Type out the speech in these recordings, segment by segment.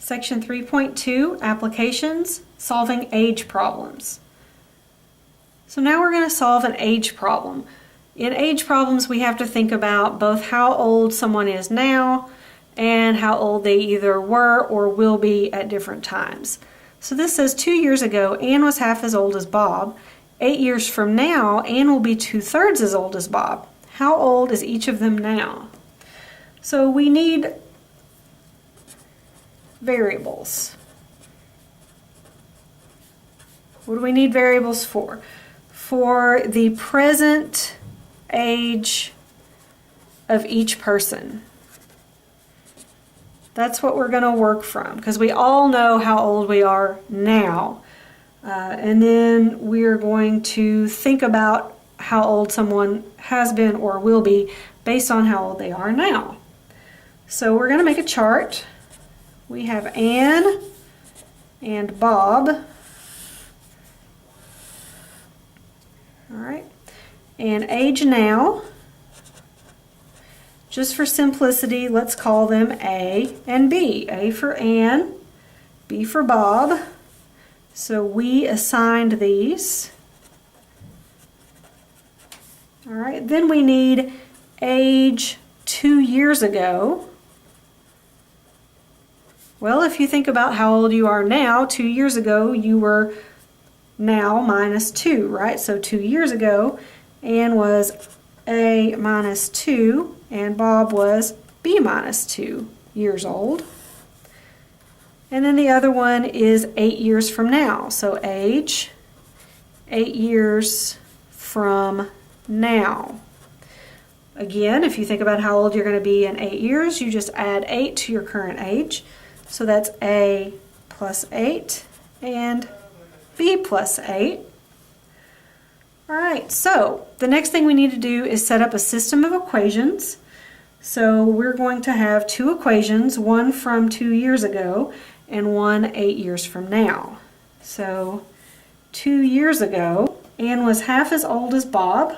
Section 3.2, Applications, Solving Age Problems. So now we're going to solve an age problem. In age problems, we have to think about both how old someone is now and how old they either were or will be at different times. So this says 2 years ago, Anne was half as old as Bob. 8 years from now, Anne will be 2/3 as old as Bob. How old is each of them now? So we need variables. What do we need variables for? For the present age of each person. That's what we're going to work from, because we all know how old we are now. And then we're going to think about how old someone has been or will be based on how old they are now. So we're going to make a chart. We have Anne and Bob. All right. And age now. Just for simplicity, let's call them A and B. A for Anne, B for Bob. So we assigned these. All right, then we need age 2 years ago. Well, if you think about how old you are now, 2 years ago you were now minus 2, right? So 2 years ago, Anne was A minus 2 and Bob was B minus 2 years old. And then the other one is 8 years from now. So age, 8 years from now. Again, if you think about how old you're going to be in 8 years, you just add 8 to your current age. So that's A plus 8 and B plus 8. All right, so the next thing we need to do is set up a system of equations. So we're going to have two equations, one from 2 years ago and one 8 years from now. So 2 years ago, Anne was half as old as Bob.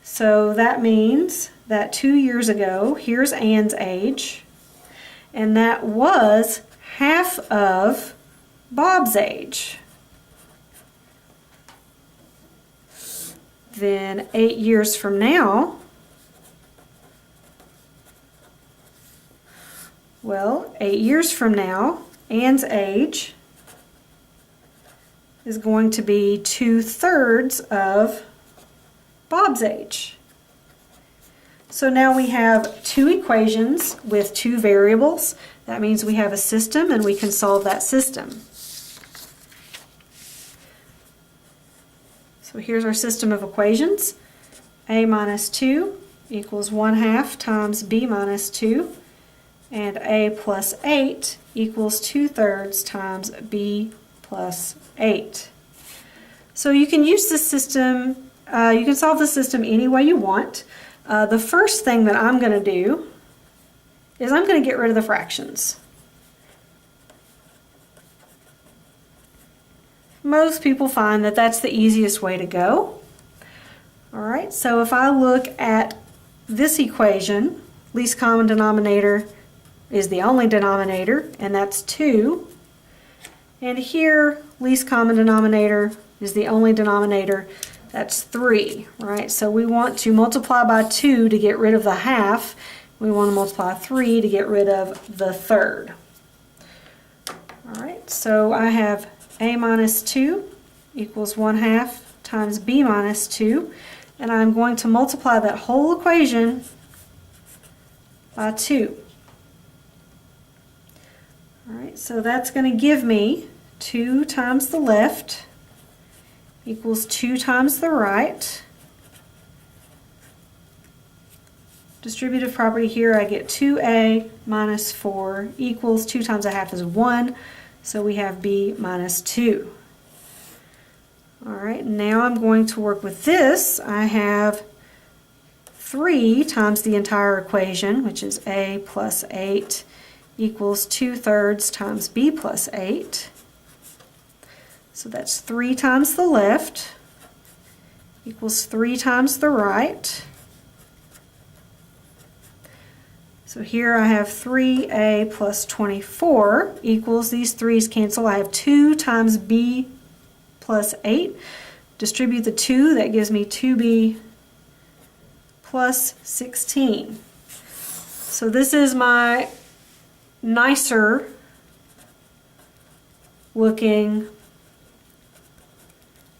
So that means that 2 years ago, here's Anne's age, and that was half of Bob's age. Then 8 years from now, well, 8 years from now, Anne's age is going to be 2/3 of Bob's age. So now we have two equations with two variables. That means we have a system and we can solve that system. So here's our system of equations. A minus 2 equals 1/2 times B minus 2. And A plus 8 equals 2/3 times B plus 8. So you can use this system, you can solve the system any way you want. The first thing that I'm going to do is I'm going to get rid of the fractions. Most people find that that's the easiest way to go. All right, so if I look at this equation, least common denominator is the only denominator, and that's 2. And here, least common denominator is the only denominator, that's 3, right? So we want to multiply by 2 to get rid of the half. We want to multiply 3 to get rid of the third. All right, so I have A minus 2 equals 1/2 times B minus 2, and I'm going to multiply that whole equation by 2. All right, so that's going to give me 2 times the left equals 2 times the right. Distributive property here, I get 2A minus 4 equals 2 times 1/2 is 1, so we have B minus 2. All right, now I'm going to work with this. I have 3 times the entire equation, which is A plus 8 equals 2/3 times B plus 8. So that's 3 times the left equals 3 times the right. So here I have 3a plus 24 equals, these 3's cancel. I have 2 times b plus 8. Distribute the 2, that gives me 2b plus 16. So this is my nicer looking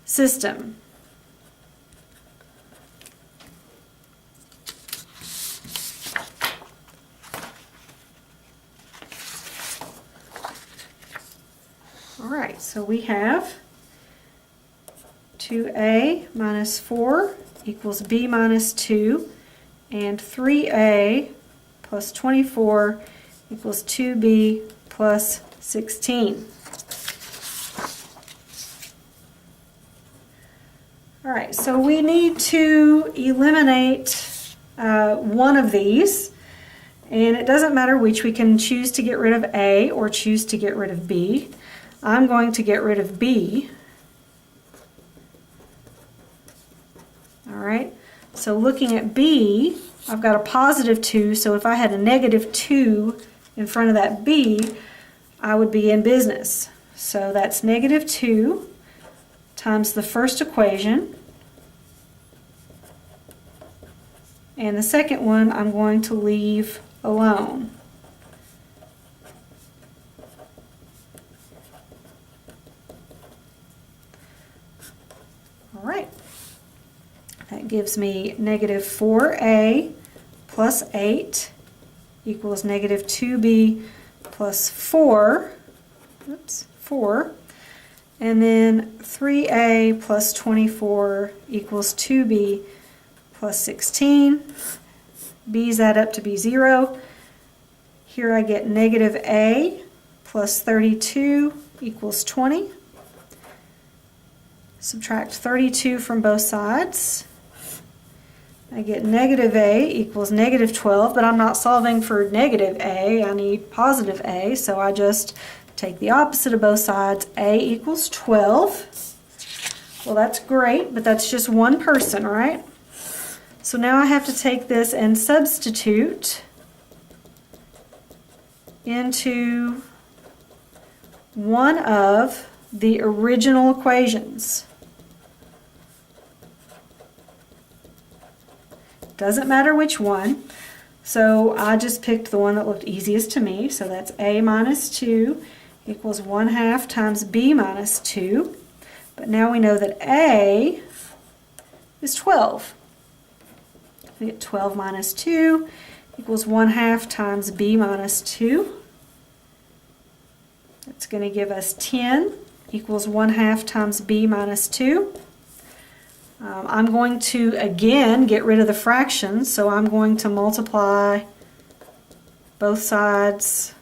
system. All right, so we have 2a minus 4 equals b minus 2, and 3a plus 24 equals 2b plus 16. All right, so we need to eliminate one of these, and it doesn't matter which. We can choose to get rid of a or choose to get rid of b. I'm going to get rid of b. All right, so looking at b, I've got a positive 2, so if I had a negative 2 in front of that b, I would be in business. So that's negative 2 times the first equation, and the second one I'm going to leave alone. All right, that gives me negative 4a plus 8 equals negative 2b plus 4, oops, 4, and then 3a plus 24 equals 2b plus 16. B's add up to be 0. Here I get negative a plus 32 equals 20. Subtract 32 from both sides. I get negative a equals negative 12, but I'm not solving for negative a, I need positive a, so I just take the opposite of both sides. A equals 12. Well, that's great, but that's just one person, right? So now I have to take this and substitute into one of the original equations. Doesn't matter which one. So I just picked the one that looked easiest to me. So that's a minus 2 equals 1/2 times b minus 2. But now we know that a is 12. We get 12 minus 2 equals 1/2 times b minus 2. That's going to give us 10 equals 1/2 times b minus 2. I'm going to, again, get rid of the fractions, so I'm going to multiply both sides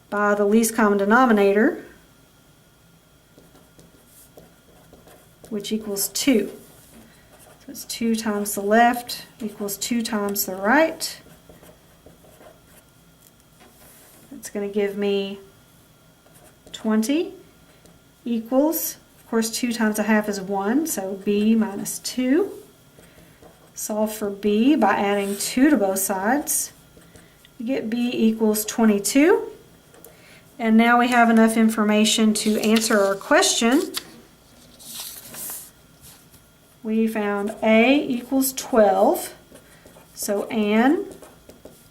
by the least common denominator, which equals 2. So it's 2 times the left equals 2 times the right. That's going to give me 20 equals, of course, 2 times 1/2 is 1, so b minus 2. Solve for b by adding 2 to both sides. We get b equals 22. And now we have enough information to answer our question. We found a equals 12. So Anne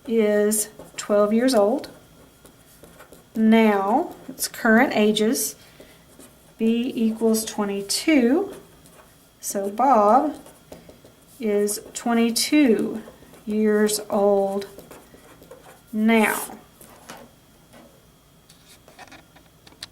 is 12 years old. Now, it's current ages. B equals 22. So Bob is 22 years old now.